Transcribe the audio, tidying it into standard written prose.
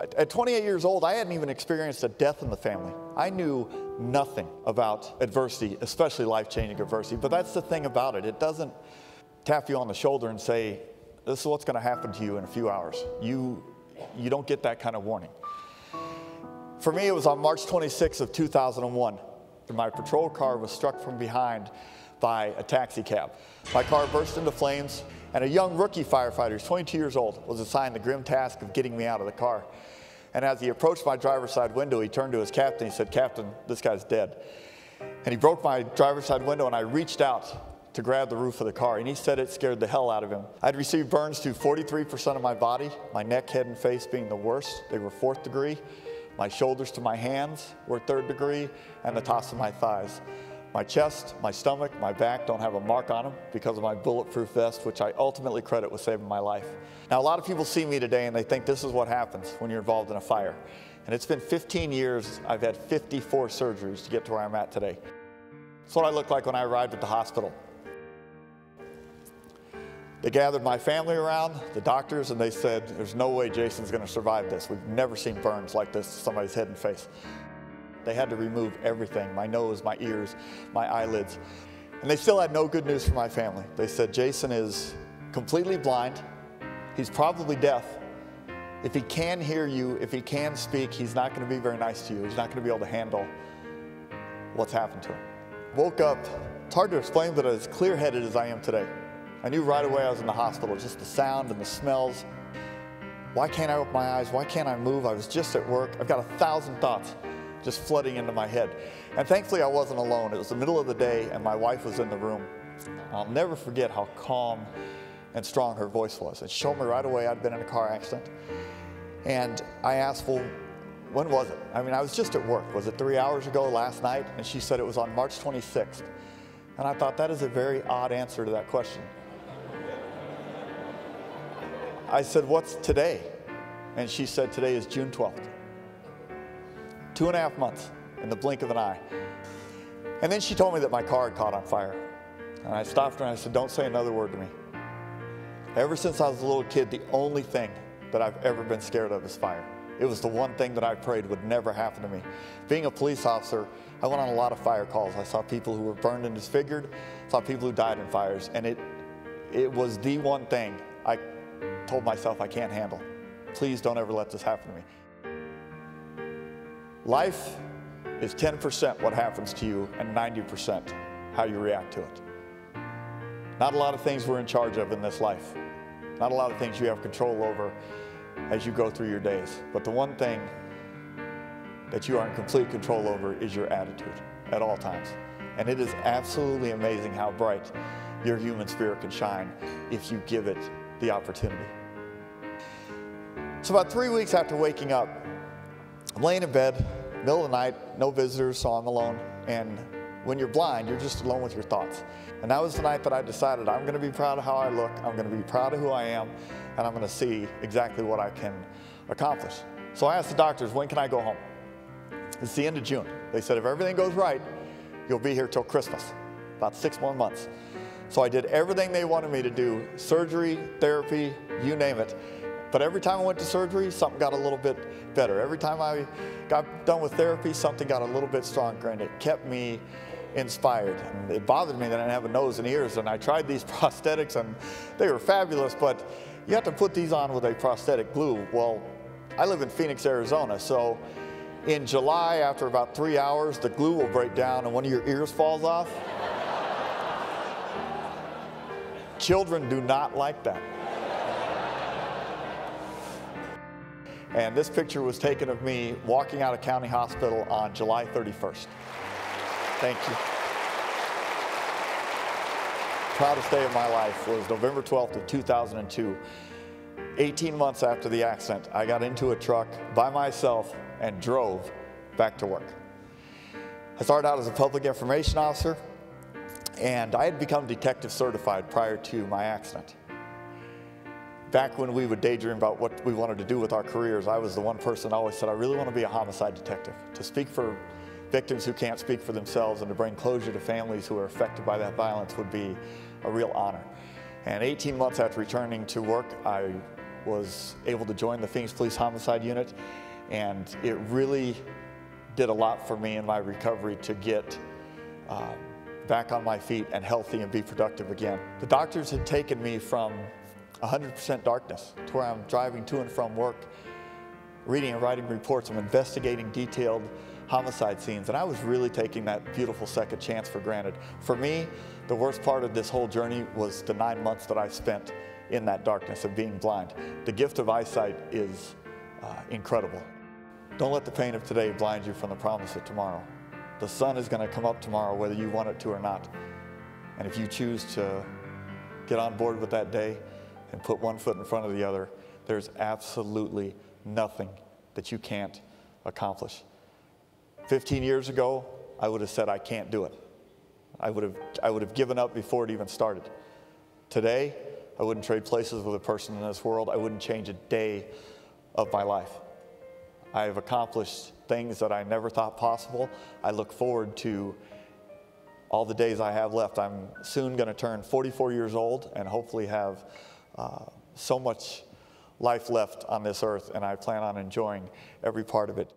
At 28 years old, I hadn't even experienced a death in the family. I knew nothing about adversity, especially life-changing adversity. But that's the thing about it. It doesn't tap you on the shoulder and say, this is what's going to happen to you in a few hours. You don't get that kind of warning. For me, it was on March 26th of 2001. My patrol car was struck from behind by a taxi cab. My car burst into flames, and a young rookie firefighter, who's 22 years old, was assigned the grim task of getting me out of the car. And as he approached my driver's side window, he turned to his captain. He said, "Captain, this guy's dead." And he broke my driver's side window, and I reached out to grab the roof of the car, and he said it scared the hell out of him. I'd received burns to 43% of my body, my neck, head, and face being the worst. They were 4th degree. My shoulders to my hands were 3rd degree, and the tops of my thighs. My chest, my stomach, my back don't have a mark on them because of my bulletproof vest, which I ultimately credit with saving my life. Now, a lot of people see me today and they think this is what happens when you're involved in a fire. And it's been 15 years, I've had 54 surgeries to get to where I'm at today. That's what I looked like when I arrived at the hospital. They gathered my family around, the doctors, and they said, "There's no way Jason's going to survive this. We've never seen burns like this to somebody's head and face." They had to remove everything, my nose, my ears, my eyelids. And they still had no good news for my family. They said, "Jason is completely blind. He's probably deaf. If he can hear you, if he can speak, he's not going to be very nice to you. He's not going to be able to handle what's happened to him." Woke up, it's hard to explain, but as clear-headed as I am today. I knew right away I was in the hospital, just the sound and the smells. Why can't I open my eyes? Why can't I move? I was just at work. I've got 1,000 thoughts just flooding into my head. And thankfully I wasn't alone. It was the middle of the day and my wife was in the room. I'll never forget how calm and strong her voice was. And she told me right away I'd been in a car accident. And I asked, "Well, when was it?" I mean, I was just at work. Was it 3 hours ago, last night? And she said it was on March 26th. And I thought that is a very odd answer to that question. I said, "What's today?" And she said, "Today is June 12th. 2.5 months in the blink of an eye." And then she told me that my car had caught on fire. And I stopped her and I said, "Don't say another word to me." Ever since I was a little kid, the only thing that I've ever been scared of is fire. It was the one thing that I prayed would never happen to me. Being a police officer, I went on a lot of fire calls. I saw people who were burned and disfigured, saw people who died in fires, and it was the one thing I told myself I can't handle. Please don't ever let this happen to me. Life is 10% what happens to you and 90% how you react to it. Not a lot of things we're in charge of in this life. Not a lot of things you have control over as you go through your days. But the one thing that you are in complete control over is your attitude at all times. And it is absolutely amazing how bright your human spirit can shine if you give it the opportunity. So about 3 weeks after waking up, I'm laying in bed, middle of the night, no visitors, so I'm alone. And when you're blind, you're just alone with your thoughts. And that was the night that I decided I'm going to be proud of how I look, I'm going to be proud of who I am, and I'm going to see exactly what I can accomplish. So I asked the doctors, when can I go home? It's the end of June. They said, if everything goes right, you'll be here till Christmas, about 6 more months. So I did everything they wanted me to do, surgery, therapy, you name it. But every time I went to surgery, something got a little bit better. Every time I got done with therapy, something got a little bit stronger, and it kept me inspired. And it bothered me that I didn't have a nose and ears, and I tried these prosthetics, and they were fabulous, but you have to put these on with a prosthetic glue. Well, I live in Phoenix, Arizona, so in July, after about 3 hours, the glue will break down and one of your ears falls off. Children do not like that. And this picture was taken of me walking out of County Hospital on July 31st. Thank you. Proudest day of my life was November 12th of 2002. 18 months after the accident, I got into a truck by myself and drove back to work. I started out as a public information officer, and I had become detective certified prior to my accident. Back when we would daydream about what we wanted to do with our careers, I was the one person that always said, I really want to be a homicide detective, to speak for victims who can't speak for themselves and to bring closure to families who are affected by that violence would be a real honor. And 18 months after returning to work, I was able to join the Phoenix Police Homicide Unit, and it really did a lot for me in my recovery to get back on my feet and healthy and be productive again. The doctors had taken me from 100% darkness to where I'm driving to and from work, reading and writing reports. I'm investigating detailed homicide scenes, and I was really taking that beautiful second chance for granted. For me, the worst part of this whole journey was the 9 months that I spent in that darkness of being blind. The gift of eyesight is incredible. Don't let the pain of today blind you from the promise of tomorrow. The sun is going to come up tomorrow whether you want it to or not. And if you choose to get on board with that day and put one foot in front of the other, there's absolutely nothing that you can't accomplish. 15 years ago, I would have said, I can't do it. I would have given up before it even started. Today, I wouldn't trade places with a person in this world. I wouldn't change a day of my life. I have accomplished things that I never thought possible. I look forward to all the days I have left. I'm soon going to turn 44 years old and hopefully have so much life left on this earth, and I plan on enjoying every part of it.